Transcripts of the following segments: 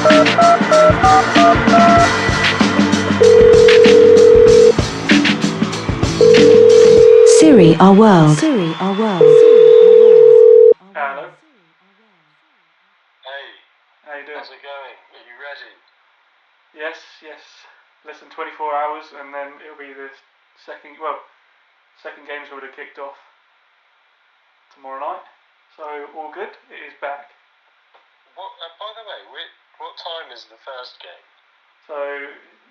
Serie, our world. Hello. Hey, How you doing? how's it going? Are you ready? Yes. Less than 24 hours, and then it'll be the second games would have kicked off tomorrow night. So all good. It is back. By the way, what time is the first game? So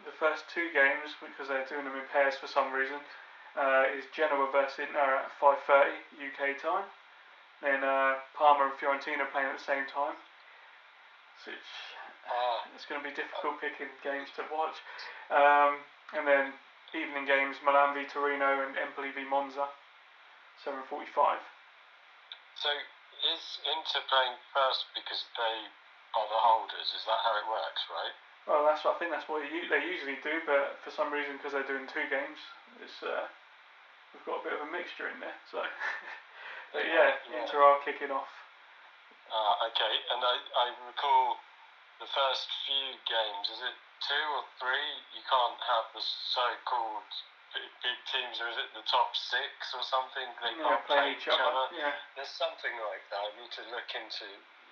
the first two games, because they're doing them in pairs for some reason, is Genoa versus Inter at 5:30 UK time. Then Parma and Fiorentina playing at the same time. So it's going to be difficult picking games to watch. And then evening games, Milan v Torino and Empoli v Monza, 7:45. So is Inter playing first because they are the holders? Is that how it works, right? Well, I think that's what they usually do, but for some reason, because they're doing two games, we've got a bit of a mixture in there. So, but yeah, Inter are kicking off. Okay, and I recall the first few games. Is it 2 or 3? You can't have the so-called big teams, or is it the top 6 or something? They can't play each other. Yeah. There's something like that. I need to look into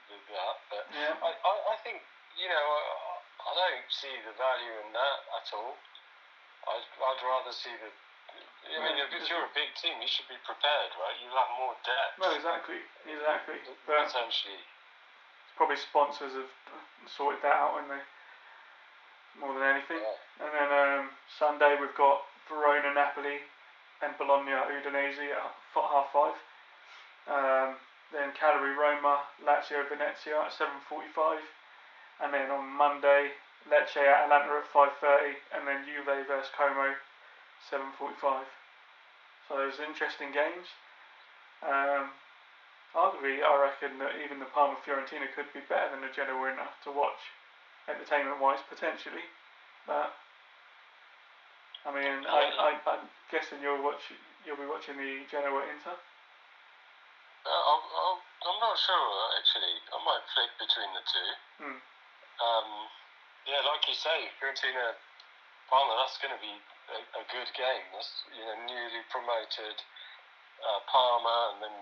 that. But yeah. I think, I don't see the value in that at all. I'd rather see the. I mean, if you're a big team, you should be prepared, right? You have more depth. Well, exactly. But potentially. Probably sponsors have sorted that out, haven't they? More than anything. Yeah. And then Sunday we've got Verona, Napoli, and Bologna, Udinese at 5:30. Then Cagliari, Roma, Lazio, Venezia at 7:45. And then on Monday, Lecce at Atalanta at 5:30, and then Juve versus Como, 7:45. So there's interesting games. Arguably, I reckon that even the Parma Fiorentina could be better than the Genoa Inter to watch, entertainment-wise, potentially. But I mean, I'm guessing you'll be watching the Genoa Inter. I'm not sure actually. I might flick between the two. Yeah, like you say, Fiorentina Parma. That's going to be a good game. That's newly promoted Parma, and then.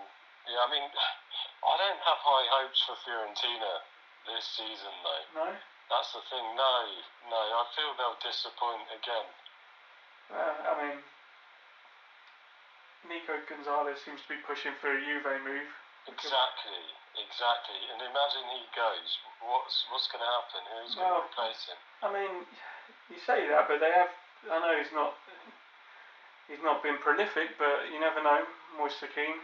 Yeah, I mean, I don't have high hopes for Fiorentina this season, though. No? That's the thing. No. I feel they'll disappoint again. I mean, Nico Gonzalez seems to be pushing for a Juve move. Exactly. And imagine he goes. What's going to happen? Who's going to replace him? I mean, you say that, but they have. I know he's not been prolific, but you never know. Moise Kean.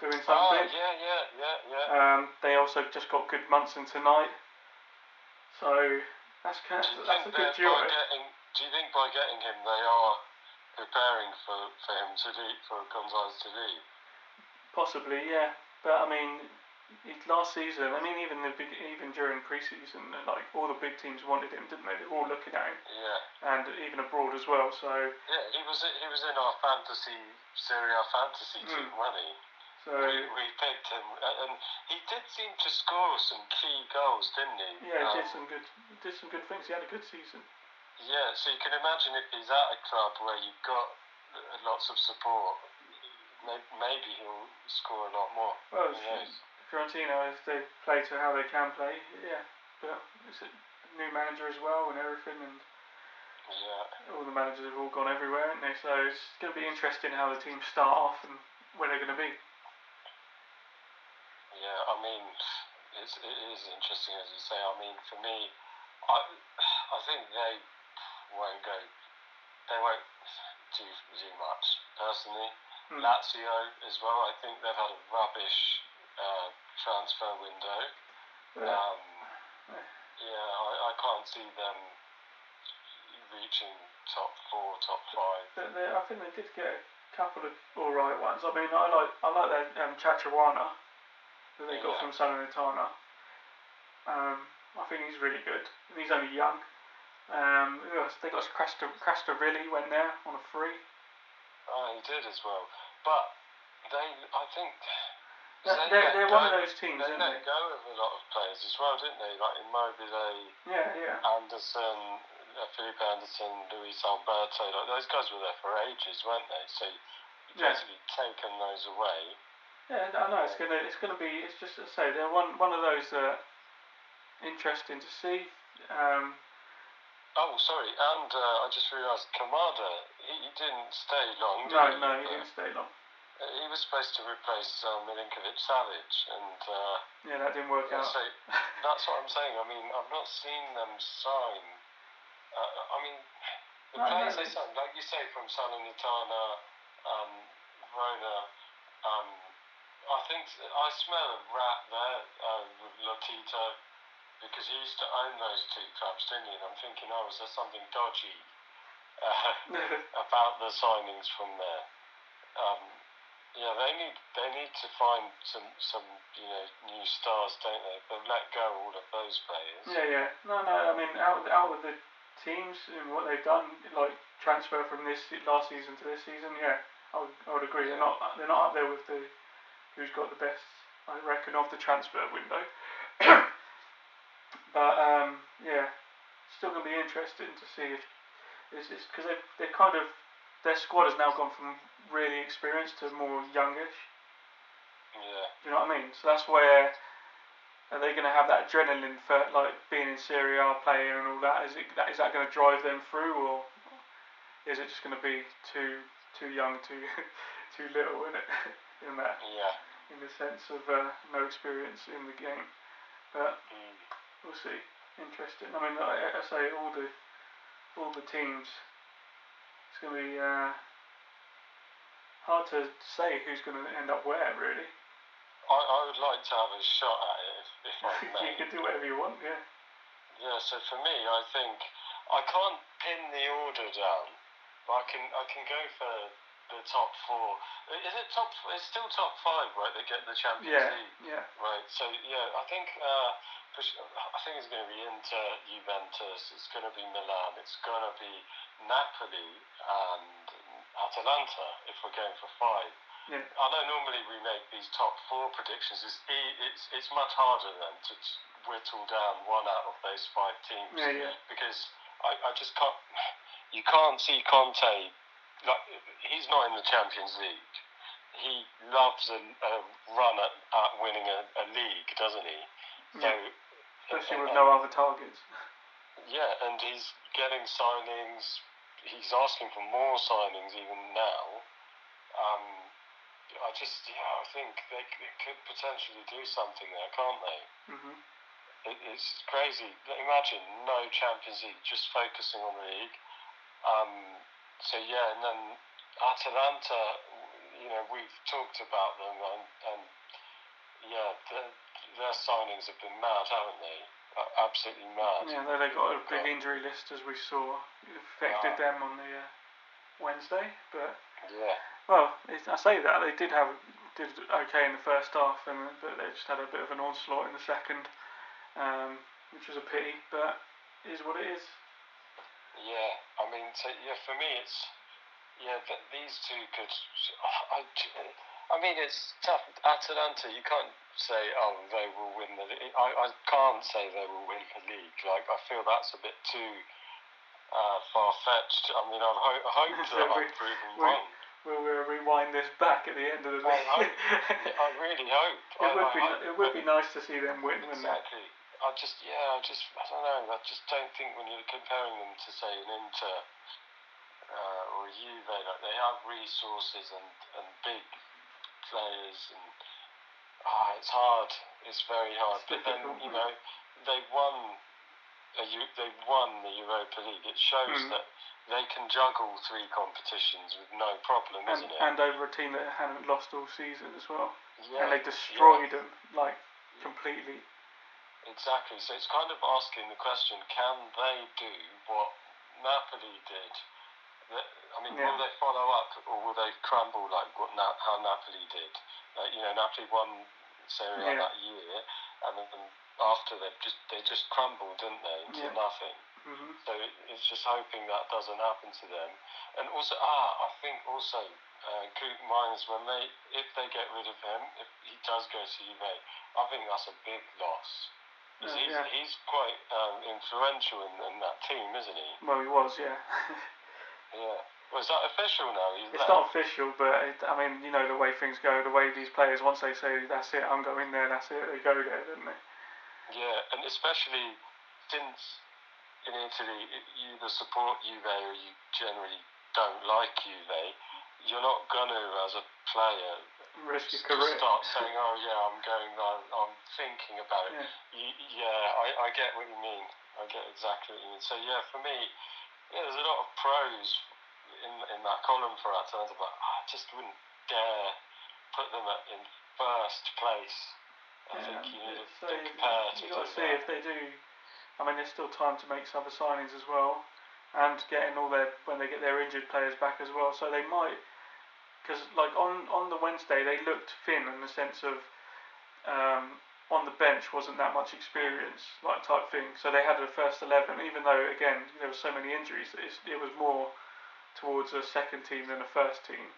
Doing something. Yeah. They also just got good Munson tonight, so that's a good duo. Do you think by getting him they are preparing for him for Gonzalez to leave? Possibly, yeah. But I mean, last season, I mean, even during pre-season, like all the big teams wanted him, didn't they? They were all looking at him. Yeah. And even abroad as well. So. Yeah, he was in our Serie team, wasn't he? So we picked him, and he did seem to score some key goals, didn't he? Yeah, he did some good things. He had a good season. Yeah, so you can imagine if he's at a club where you've got lots of support, maybe he'll score a lot more. Well, Fiorentina, if they play to how they can play, yeah. But it's a new manager as well and everything, and all the managers have all gone everywhere, haven't they? So it's going to be interesting how the teams start off and where they're going to be. Yeah, I mean, it is interesting, as you say. I mean, for me, I think they won't do much, personally. Lazio as well, I think they've had a rubbish transfer window. I can't see them reaching top 4, top 5. I think they did get a couple of alright ones. I mean, I like their Chachawana. That they got from Salernitana. I think he's really good. And he's only young. They got Crastavilli went there on a free. Oh, he did as well. But I think They're one of those teams, they aren't let they? go of a lot of players as well, didn't they? Like Immobile, Anderson, Felipe Anderson, Luis Alberto. Like those guys were there for ages, weren't they? So you've basically taken those away. Yeah, I know it's gonna be. It's just to say they're one of those interesting to see. Oh, sorry, and I just realised Kamada. He didn't stay long. No, he didn't stay long. He was supposed to replace Milinkovic-Savic, and that didn't work out. So that's what I'm saying. I mean, I've not seen them sign. I mean, the players they signed, like you say, from Salernitana, Verona. I think I smell a rat there with Lotito, because he used to own those two clubs, didn't he? And I'm thinking, is there something dodgy about the signings from there? Yeah, they need to find some new stars, don't they? They've let go all of those players. Yeah. No. I mean, out of the teams and what they've done, like transfer from this last season to this season, I would agree. Yeah. They're not up there with the who's got the best, I reckon, of the transfer window. But still gonna be interesting to see if it's because they're kind of, their squad has now gone from really experienced to more youngish. Yeah. Do you know what I mean? So that's where, are they going to have that adrenaline for like being in Serie A playing and all that? Is that going to drive them through, or is it just going to be too young, too little in it? In that, in the sense of no experience in the game. But we'll see. Interesting. I mean, I say all the teams. It's going to be hard to say who's going to end up where, really. I would like to have a shot at it if I may. You can do whatever you want, yeah. Yeah, so for me, I think I can't pin the order down, but I can go for the top four. Is it top? It's still top five, right? They get the Champions League. Yeah. Right. So I think it's going to be Inter, Juventus. It's going to be Milan. It's going to be Napoli and Atalanta. If we're going for five. Yeah. I know normally we make these top four predictions. It's much harder then to whittle down one out of those five teams. Yeah. Because I just can't. You can't see Conte. Like, he's not in the Champions League. He loves a run at winning a league, doesn't he? Yeah. So, especially with no other targets. Yeah, and he's getting signings. He's asking for more signings even now. I think they could potentially do something there, can't they? Mm-hmm. It's crazy. Imagine no Champions League, just focusing on the league. And then Atalanta, we've talked about them, and their signings have been mad, haven't they? Absolutely mad. Yeah, they got a big injury list, as we saw. It affected them on the Wednesday, but well, I say that they did okay in the first half, but they just had a bit of an onslaught in the second, which was a pity, but it is what it is. Yeah, I mean, for me, it's these two could. I mean, it's tough. Atalanta, you can't say, they will win the league. I can't say they will win the league. Like, I feel that's a bit too far-fetched. I mean, I hope that I'm proven wrong. We'll rewind this back at the end of the league. I really hope. It would be nice to see them win. Exactly. I don't know. I just don't think when you're comparing them to, say, an Inter or a Juve, like, they have resources and big players, and it's hard. It's very hard. But then they won the Europa League. It shows that they can juggle three competitions with no problem, isn't it? And over a team that hadn't lost all season as well. Yeah, and they destroyed them completely. Exactly. So it's kind of asking the question: can they do what Napoli did? Will they follow up, or will they crumble like how Napoli did? Napoli won Serie A that year, and then after they just crumbled, didn't they, into nothing. Mm-hmm. So it's just hoping that doesn't happen to them. And also, I think also, minus if they get rid of him, if he does go to Juve, I think that's a big loss. He's quite influential in that team, isn't he? Well, he was, yeah. Yeah. Well, is that official now? It's not official, but I mean, you know the way things go, the way these players, once they say that's it, I'm going there, that's it, they go there, don't they? Yeah, and especially since in Italy, you either support Juve or you generally don't like Juve. You're not gonna, as a player, risk your career. Start saying, "Oh yeah, I'm thinking about it." Yeah, I get what you mean. I get exactly what you mean. So yeah, for me, there's a lot of pros in that column for Atalanta, but I just wouldn't dare put them in first place. I think you need to prepare to do that. You've got to see if they do. I mean, there's still time to make some other signings as well, and getting when they get their injured players back as well. So they might, because like on the Wednesday they looked thin in the sense of on the bench wasn't that much experience like type thing. So they had a first 11, even though again there were so many injuries. It was more towards a second team than a first team.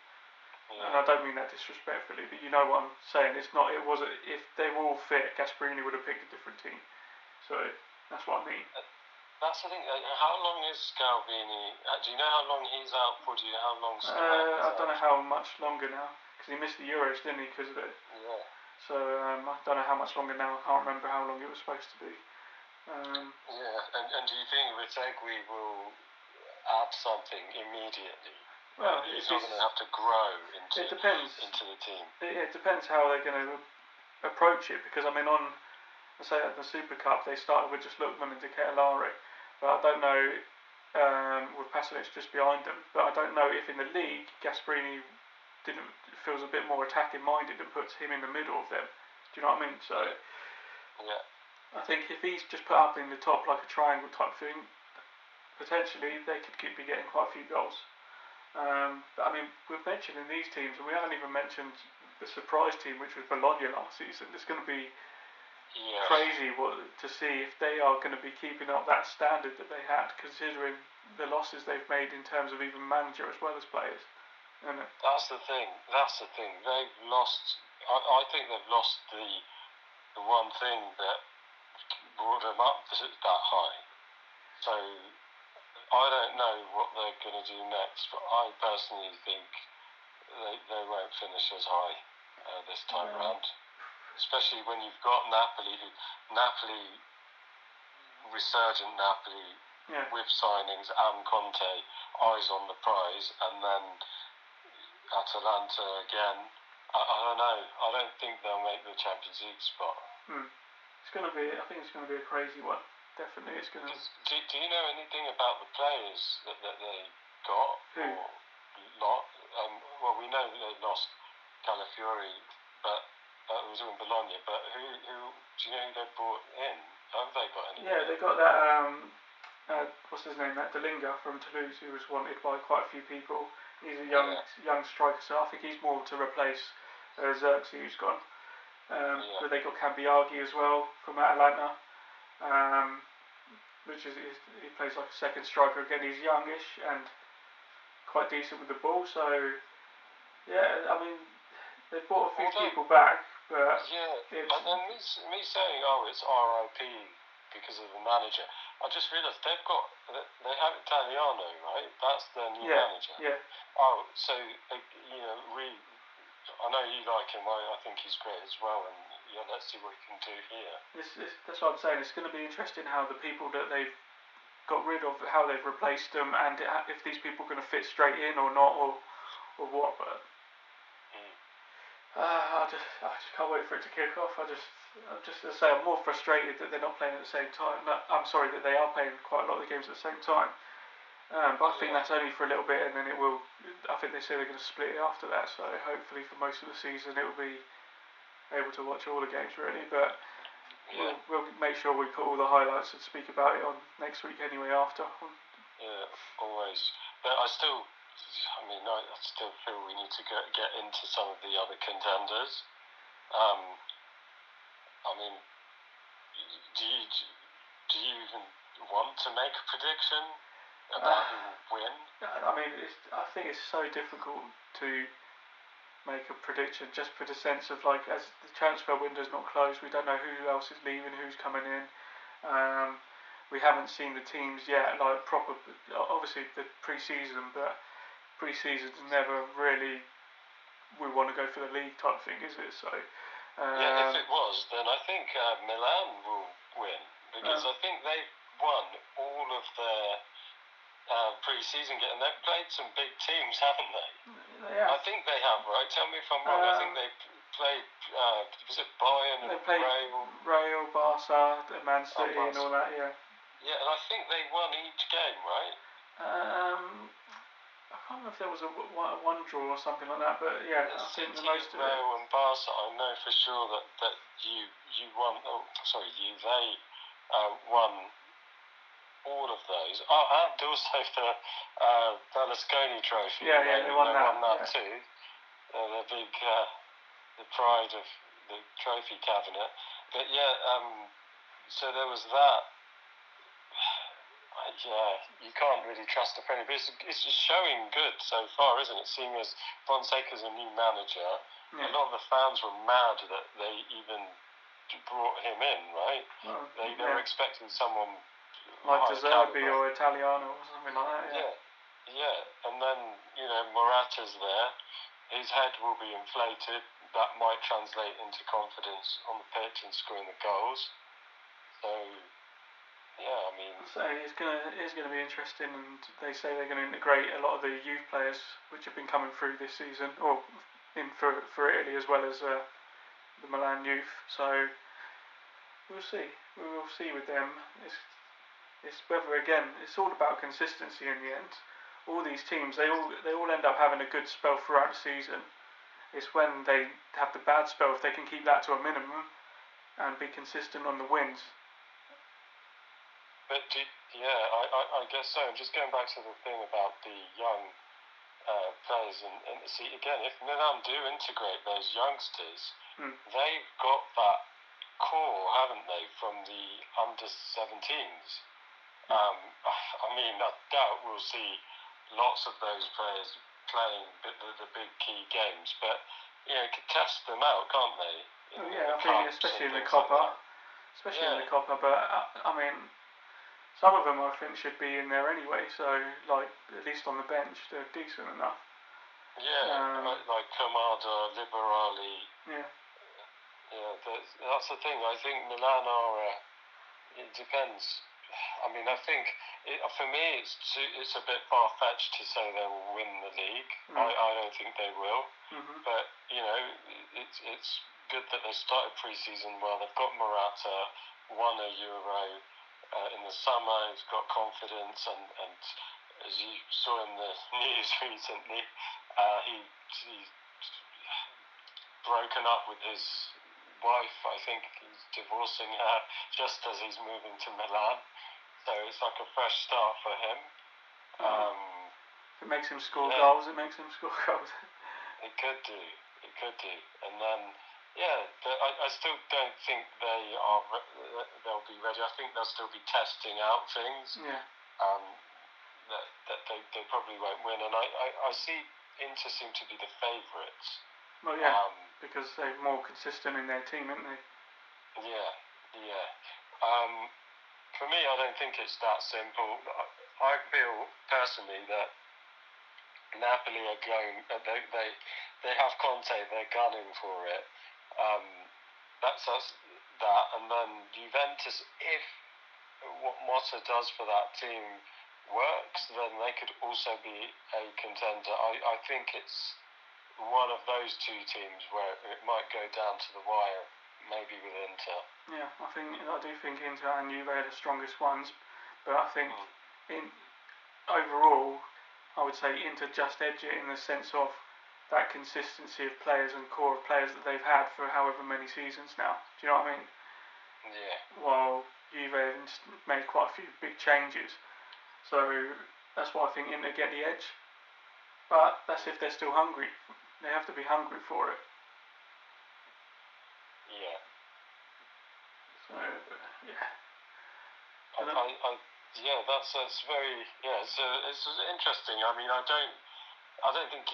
Yeah. And I don't mean that disrespectfully, but you know what I'm saying. It's not. It wasn't. If they were all fit, Gasperini would have picked a different team. So. That's what I mean. That's the thing. How long is Scalvini? Do you know how long he's out for? Do you know how long? I don't know how much longer now, because he missed the Euros, didn't he? Because of it. Yeah. So I don't know how much longer now. I can't remember how long it was supposed to be. Yeah, and do you think S.A.W will add something immediately? Well, he's not going to have to grow into the team. It depends how they're going to approach it, because I mean I say at the Super Cup they started with just Lookman and De Ketelare, but I don't know with Pasalic just behind them. But I don't know if in the league Gasperini feels a bit more attacking minded and puts him in the middle of them. Do you know what I mean? So yeah. I think if he's just put up in the top like a triangle type thing, potentially they could be getting quite a few goals. But I mean, we've mentioned in these teams, and we haven't even mentioned the surprise team, which was Bologna last season. It's going to be crazy to see if they are going to be keeping up that standard that they had, considering the losses they've made in terms of even manager as well as players. That's the thing. They've lost. I think they've lost the one thing that brought them up that high. So I don't know what they're going to do next, but I personally think they won't finish as high this time around. Especially when you've got resurgent Napoli with signings and Conte, eyes on the prize, and then Atalanta again. I don't know. I don't think they'll make the Champions League spot. It's going to be. I think it's going to be a crazy one. Definitely, it's going to. Do you know anything about the players that they got? Who? Or not? Well, we know that they lost Calafiori, but. It was in Bologna, but who do you know who they brought in? Have they got any? Yeah, they got that. What's his name? That Delinga from Toulouse, who was wanted by quite a few people. He's a young striker, so I think he's more to replace Xerxes, who's gone. But they got Cambiaghi as well from Atalanta, which is he plays like a second striker again. He's youngish and quite decent with the ball. So yeah, I mean they've brought a few people back. But and then me saying, it's RIP because of the manager. I just realised they have Italiano, right? That's their new manager. Yeah. Oh, so I know you like him. I think he's great as well, and let's see what he can do here. That's what I'm saying. It's going to be interesting how the people that they've got rid of, how they've replaced them, and if these people are going to fit straight in or not, or what. But. I just can't wait for it to kick off. I'm more frustrated that they're not playing at the same time. I'm sorry that they are playing quite a lot of the games at the same time. But I think that's only for a little bit, and then it will. I think they say they're going to split it after that. So hopefully for most of the season it will be able to watch all the games really. But we'll make sure we put all the highlights and speak about it on next week anyway after. Yeah, always. But I still feel we need to get into some of the other contenders. I mean, do you even want to make a prediction about who will win? I mean, I think it's so difficult to make a prediction just for the sense of, like, as the transfer window's not closed, we don't know who else is leaving, who's coming in. We haven't seen the teams yet, like proper, obviously the pre-season, but pre-season's never really, we want to go for the league type thing, is it? So yeah, if it was, then I think Milan will win, because I think they've won all of their pre-season game, and they've played some big teams, haven't they? Yeah. I think they have, right? Tell me if I'm wrong. I think they played, was it Bayern and Real, Barca, Man City and all that, yeah. Yeah, and I think they won each game, right? I can't remember if there was a one draw or something like that, but yeah, I think the most of it. Real and Barca, I know for sure that you won. Oh, sorry, they won all of those. Oh, and also the Berlusconi Trophy. Yeah, they won that too. The big, the pride of the trophy cabinet. But yeah, so there was that. Yeah, you can't really trust a penny, but it's just showing good so far, isn't it? Seeing as Fonseca's a new manager, a lot of the fans were mad that they even brought him in, right? Well, they were expecting someone like S.A.W or Italiano or something like that. Yeah, and then Morata's there. His head will be inflated. That might translate into confidence on the pitch and scoring the goals. So. Yeah, I mean. So it's gonna be interesting, and they say they're going to integrate a lot of the youth players which have been coming through this season, or for Italy as well as the Milan youth. So we'll see. We will see with them. It's whether, again, it's all about consistency in the end. All these teams, they all end up having a good spell throughout the season. It's when they have the bad spell, if they can keep that to a minimum and be consistent on the wins. But I guess so. Just going back to the thing about the young players, and see again, if Milan do integrate those youngsters, they've got that core, haven't they, from the under-17s? I mean, I doubt we'll see lots of those players playing the big key games, but could test them out, can't they? I think especially in the Coppa, but I mean. Some of them I think should be in there anyway, so like at least on the bench they're decent enough. Yeah, like Kamada, Liberali. Yeah. Yeah, that's the thing. I think Milan are. It depends. I mean, I think for me it's a bit far fetched to say they will win the league. I don't think they will. But it's good that they started pre-season well. They've got Morata, won a Euro. In the summer, he's got confidence, and as you saw in the news recently, he's broken up with his wife. I think he's divorcing her just as he's moving to Milan. So it's like a fresh start for him. If it makes him score goals, it makes him score goals. It could do. And then. Yeah, but I still don't think they'll be ready. I think they'll still be testing out things. Yeah. That they probably won't win, and I see Inter seem to be the favourites. Well, yeah, because they're more consistent in their team, aren't they? Yeah. For me, I don't think it's that simple. I feel personally that Napoli are going. They have Conte. They're gunning for it. That's that, and then Juventus, if what Motta does for that team works, then they could also be a contender. I think it's one of those two teams where it might go down to the wire, maybe with Inter. Yeah, I do think Inter and Juve are the strongest ones, but I think overall, I would say Inter just edge it in the sense of that consistency of players and core of players that they've had for however many seasons now. Do you know what I mean? Yeah. While Juve made quite a few big changes. So that's why I think Inter get the edge. But that's if they're still hungry. They have to be hungry for it. Yeah. So yeah. That's very it's interesting. I mean, I don't think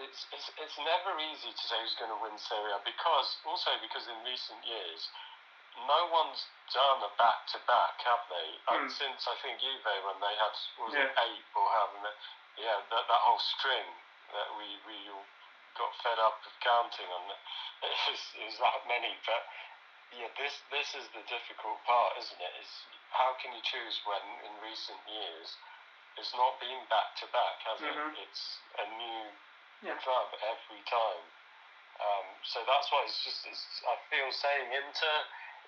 it's never easy to say who's going to win Serie A because in recent years no one's done a back-to-back, have they? Since I think Juve when they had it 8 or however many, that whole string that we all got fed up of counting on. It was that many, but. Yeah, this is the difficult part, isn't it? Is how can you choose when in recent years it's not been back to back, has it? It's a new club every time. So that's why I feel saying Inter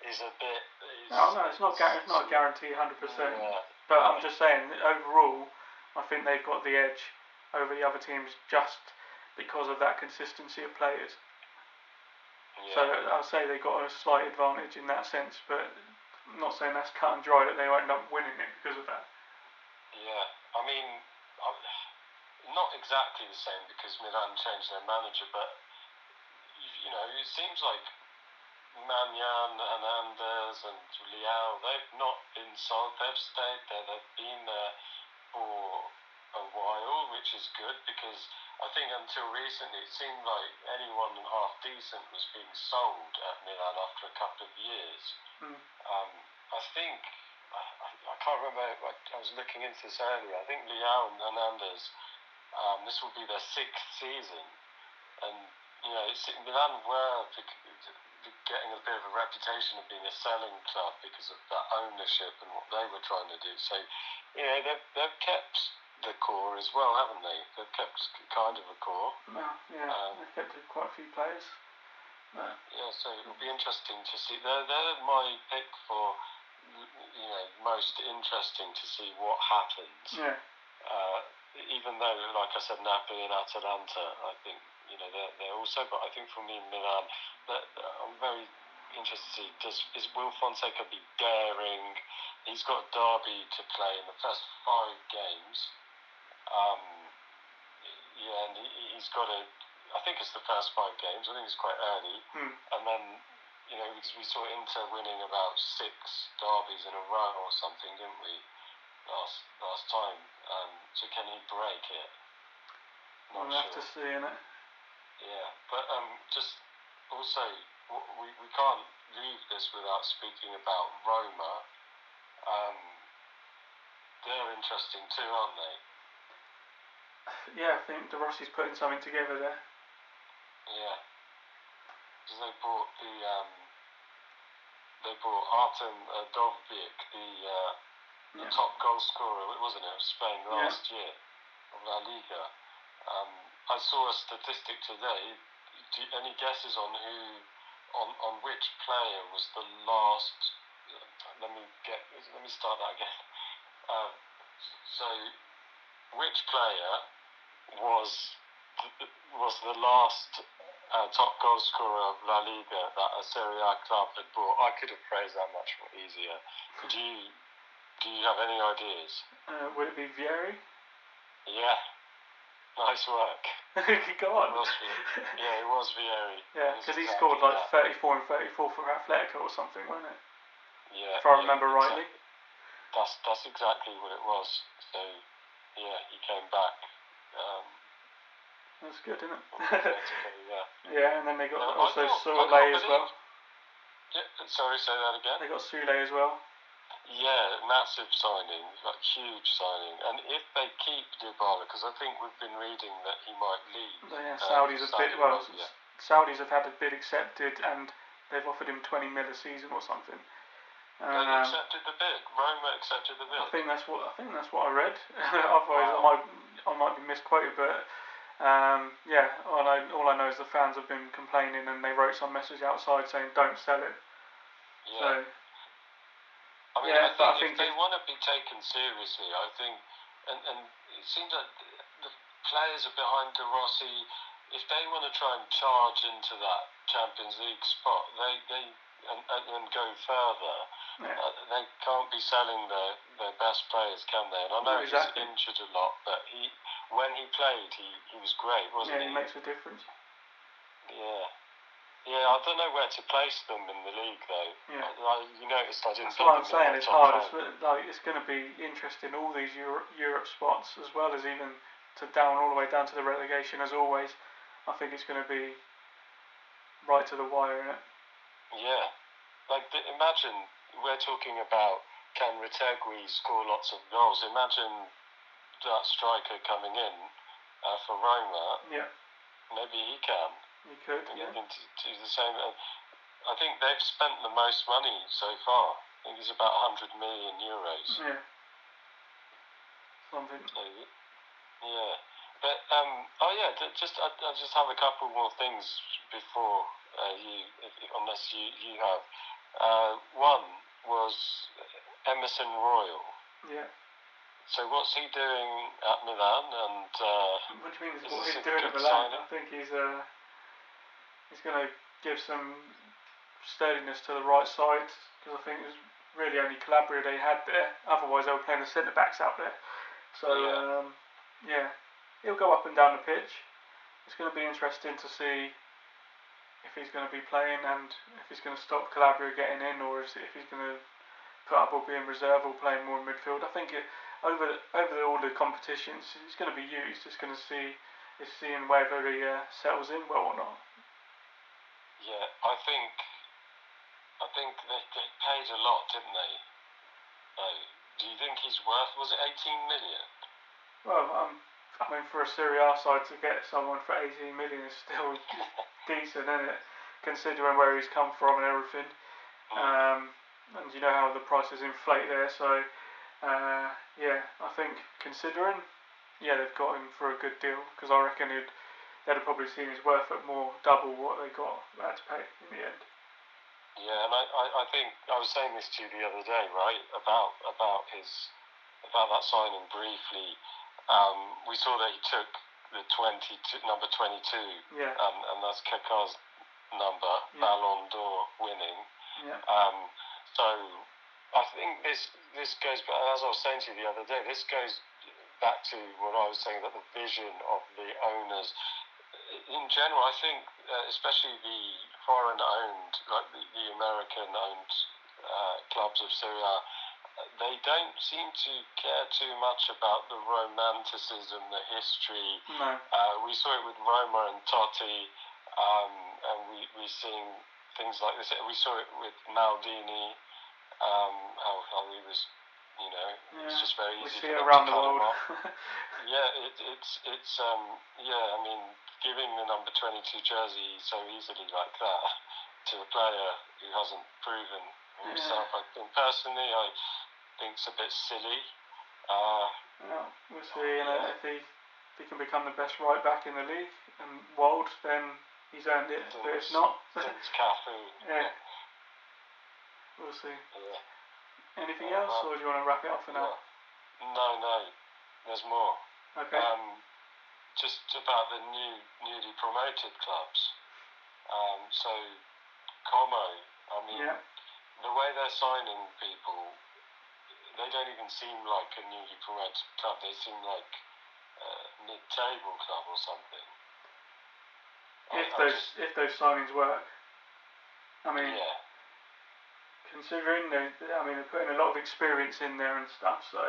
is a bit. No, it's not a guarantee 100%. But I'm just saying overall, I think they've got the edge over the other teams just because of that consistency of players. Yeah. So I'll say they got a slight advantage in that sense, but I'm not saying that's cut and dry that they won't end up winning it because of that. Yeah, I mean, not exactly the same because Milan changed their manager, but it seems like Magnan, Hernandez and Leao, they've not been sold, they've stayed there, they've been there for a while, which is good because I think until recently it seemed like anyone half decent was being sold at Milan after a couple of years. I think, I can't remember, I was looking into this earlier, I think Leao and Hernandez, this will be their 6th season, and Milan were getting a bit of a reputation of being a selling club because of that ownership and what they were trying to do, so they've kept the core as well, haven't they? They've kept kind of a core. They've kept quite a few players. So it'll be interesting to see. They're my pick for, most interesting to see what happens. Yeah. Even though, like I said, Napoli and Atalanta, I think they're also. But I think for me, Milan, I'm very interested to see. Will Fonseca be daring? He's got a derby to play in the first 5 games. And he's got I think it's the first 5 games. I think it's quite early. And then, because we saw Inter winning about 6 derbies in a row or something, didn't we? Last time. So can he break it? We'll have to see, innit? Yeah, but just also we can't leave this without speaking about Roma. They're interesting too, aren't they? Yeah, I think De Rossi's putting something together there. Yeah, because they brought Artem Dovbyk, the top goal scorer, wasn't it, of Spain last year of La Liga. I saw a statistic today. Any guesses on which player was the last? Let me start that again. So, which player was the last top goal scorer of La Liga that a Serie A club had brought? I could have phrased that much more easier. Do you have any ideas? Would it be Vieri? Yeah. Nice work. Go on. It was Vieri. Yeah, because he scored like 34 and 34 for Atletico or something, wasn't it? Yeah. If I remember rightly. That's exactly what it was. So, he came back. That's good, isn't it? Yeah, and then they got Soule as well. Sorry, say that again. They got Soule as well. Yeah, massive signing, like huge signing. And if they keep Dybala, because I think we've been reading that he might leave. Saudis have had a bid accepted, and they've offered him 20 mil a season or something. They accepted the bid. Roma accepted the bid. I think that's what I read. Otherwise, I might be misquoted, but all I know is the fans have been complaining, and they wrote some message outside saying don't sell it. Yeah. So, I think if they want to be taken seriously, I think, and it seems like the players are behind De Rossi. If they want to try and charge into that Champions League spot, and go further, they can't be selling their best players, can they? And I know he's injured a lot, but when he played, he was great, wasn't he? Yeah, he makes a difference. Yeah. Yeah, I don't know where to place them in the league though. Yeah. You noticed I didn't That's put what I'm them saying. in my It's top hard. five. It's going to be interesting. All these Europe spots, as well as even all the way down to the relegation. As always, I think it's going to be right to the wire, isn't it? Yeah, imagine we're talking about can Retegui score lots of goals? Imagine that striker coming in for Roma. Yeah. Maybe he can. He could. Yeah. Do the same. I think they've spent the most money so far. I think it's about 100 million euros. Yeah. Something. So, yeah. But I just have a couple more things before unless you have. One was Emerson Royal. Yeah. So what's he doing at Milan? And what do you mean? What he's doing at Milan? I think he's going to give some sturdiness to the right side, because I think it was really only Calabria they had there. Otherwise, they were playing the centre backs out there. So yeah, he'll go up and down the pitch. It's going to be interesting to see if he's going to be playing and if he's going to stop Calabria getting in, or if he's going to put up or be in reserve or playing more in midfield. I think over all the competitions, he's going to be used. It's going to seeing whether he settles in well or not. Yeah, I think they paid a lot, didn't they? Do you think he's worth? Was it 18 million? Well, I mean, for a Serie A side to get someone for 18 million is still decent, isn't it? Considering where he's come from and everything. And you know how the prices inflate there. So, yeah, I think considering, they've got him for a good deal, because I reckon they'd have probably seen his worth at more double what they had to pay in the end. Yeah, and I think I was saying this to you the other day, right? About that signing briefly. We saw that he took the number 22, and that's Kaká's number, Ballon d'Or winning. Yeah. So I think this goes back, as I was saying to you the other day, this goes back to what I was saying about the vision of the owners. In general, I think, especially the foreign-owned, like the American-owned clubs of Serie A, they don't seem to care too much about the romanticism, the history. No. We saw it with Roma and Totti, and we're seeing things like this. We saw it with Maldini, how he was, it's just very easy. We see it around the world. I mean, giving the number 22 jersey so easily like that to a player who hasn't proven himself, I think personally, I think it's a bit silly. We'll see. If he can become the best right back in the league and world, then he's earned it. But if not, since Cafu. Yeah. We'll see. Yeah. Anything else, or do you want to wrap it up for now? No. There's more. Okay. Just about the newly promoted clubs. So Como, I mean, the way they're signing people, they don't even seem like a newly promoted club. They seem like a mid-table club or something. If those signings work, I mean, considering they're putting a lot of experience in there and stuff, so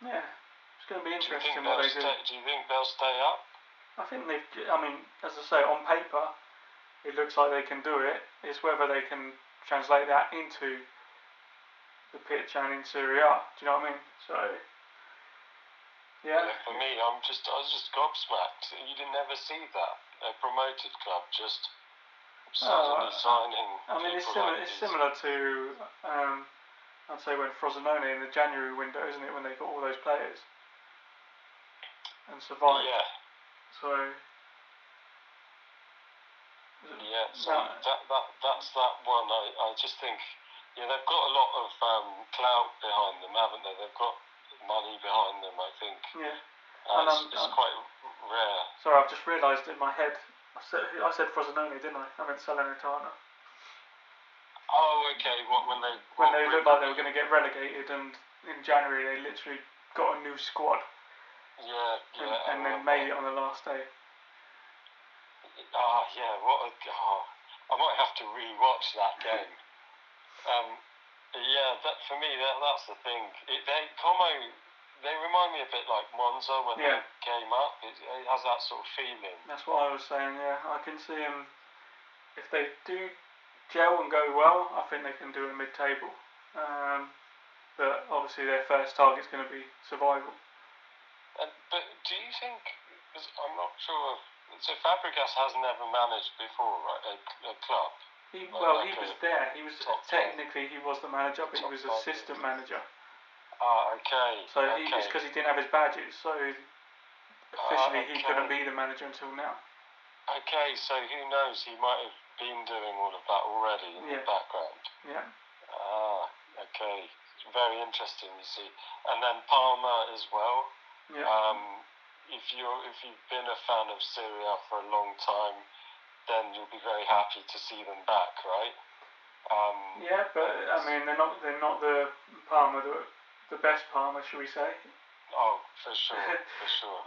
it's going to be interesting what they do. Do you think they'll stay up? I think as I say, on paper, it looks like they can do it. It's whether they can translate that into the pitch and in Serie A. Do you know what I mean? So, yeah. For me, I was just gobsmacked. You didn't ever see that. A promoted club just suddenly signing. I mean, it's similar to I'd say when Frosinone in the January window, isn't it? When they got all those players and survived. Yeah. So. Yeah, so that's that one. I just think, they've got a lot of clout behind them, haven't they? They've got money behind them, I think. Yeah. It's quite rare. Sorry, I've just realised in my head, I said Frosinone, didn't I? I meant Salernitana. Oh, okay. When they looked like they were going to get relegated, and in January they literally got a new squad. Yeah. And then made it on the last day. Yeah, I might have to re-watch that game. Yeah, for me, that's the thing. They remind me a bit like Monza when they came up. It has that sort of feeling. That's what I was saying. Yeah, I can see them. If they do gel and go well, I think they can do a mid-table. But obviously their first target's going to be survival. But do you think? Because I'm not sure. So Fabregas has never managed before, right? A club. He was there. He was technically he was the manager, but he was assistant manager. Okay. So it's because he didn't have his badges. So officially he couldn't be the manager until now. Okay, so who knows? He might have been doing all of that already in the background. Yeah. Okay. Very interesting, you see. And then Parma as well. Yeah. If you've been a fan of Serie for a long time, then you'll be very happy to see them back, right? Yeah, but I mean they're not the Parma, the best Parma, shall we say? Oh, for sure, for sure.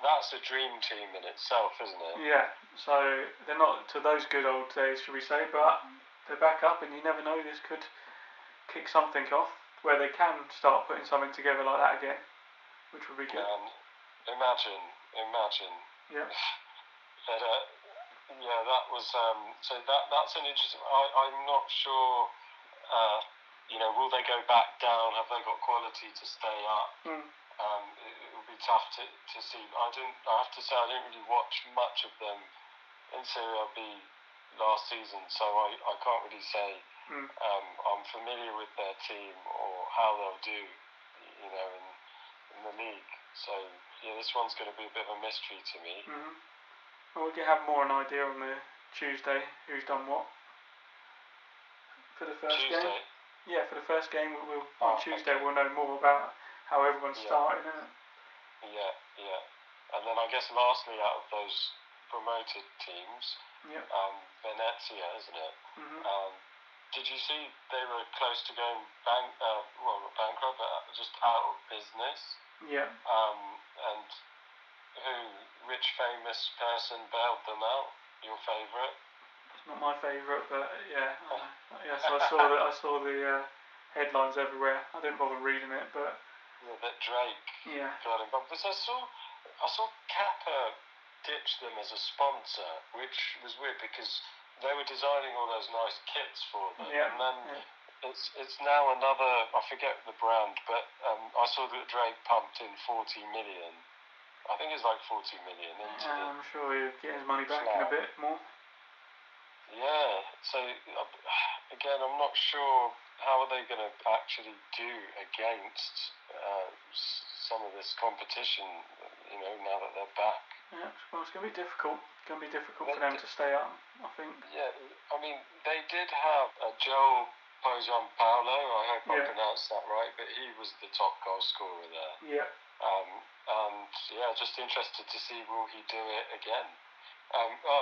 That's a dream team in itself, isn't it? Yeah. So they're not to those good old days, shall we say? But they're back up, and you never know. This could kick something off where they can start putting something together like that again, which would be good. Imagine. Yeah. But yeah, that was so that's an interesting. I'm not sure. Will they go back down? Have they got quality to stay up? It will be tough to see. I have to say I didn't really watch much of them in Serie B last season, so I can't really say I'm familiar with their team or how they'll do, in the league. So yeah, this one's going to be a bit of a mystery to me. Well, we can have more an idea on the Tuesday who's done what for the first game. Yeah, for the first game on Tuesday we'll know more about how everyone's starting, isn't it? Yeah. And then I guess lastly, out of those promoted teams, Venezia, isn't it? Did you see they were close to going not bankrupt, but just out of business? Yeah. And which famous person bailed them out? Your favourite? It's not my favourite, but yeah. So I saw the headlines everywhere. I didn't bother reading it, but that Drake got him. But I saw Kappa ditch them as a sponsor, which was weird because they were designing all those nice kits for them, and then it's now another. I forget the brand, but I saw that Drake pumped in 40 million. I think it's like 40 million into I'm sure he'll get his money back in a bit more. Yeah, so again, I'm not sure how are they going to actually do against some of this competition, now that they're back. Yeah, well, it's going to be difficult. It's going to be difficult for them to stay up, I think. Yeah, I mean, they did have Joel Paulo, I hope I pronounced that right, but he was the top goal scorer there. Yeah. And yeah, just interested to see will he do it again.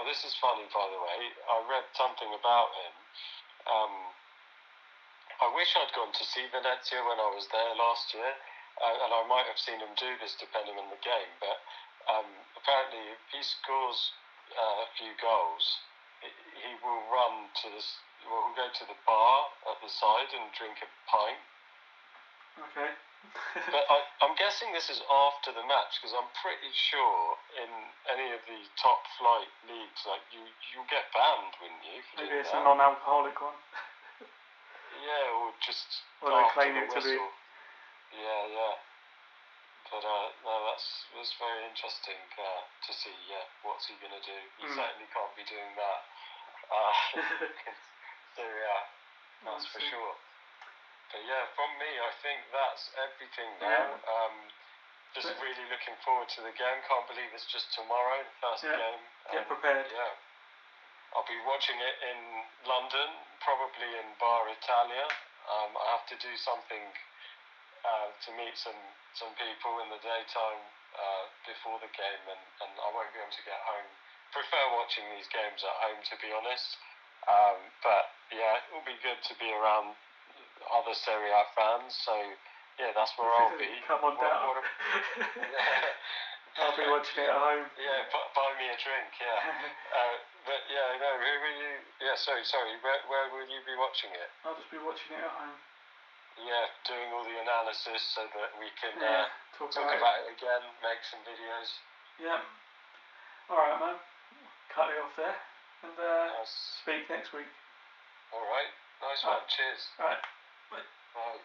This is funny, by the way. I read something about him. I wish I'd gone to see Venezia when I was there last year, and I might have seen him do this depending on the game, but apparently if he scores a few goals, he will run to he'll go to the bar at the side and drink a pint. Okay. But I'm guessing this is after the match, because I'm pretty sure in any of the top flight leagues, like you'll get banned, wouldn't you? Maybe it's a non-alcoholic one. Yeah, or just or they claim it to be. Yeah. But no, that's very interesting to see. Yeah, what's he going to do? He certainly can't be doing that. So yeah, that's for sure. But yeah, from me, I think that's everything now. Just really looking forward to the game. Can't believe it's just tomorrow, the first game. Get prepared. Yeah. I'll be watching it in London, probably in Bar Italia. I have to do something to meet some people in the daytime before the game, and I won't be able to get home. Prefer watching these games at home, to be honest. But yeah, it will be good to be around other Serie A fans, so yeah, that's where I'll be. Come on down. I'll be watching it at home. Yeah, buy me a drink. Yeah. But yeah, no. Who will you? Yeah, sorry. Where will you be watching it? I'll just be watching it at home. Yeah, doing all the analysis so that we can talk about it again, make some videos. Yeah. All right, man. Cut it off there, and speak next week. All right. Nice one. Cheers. All right. Bye. Bye.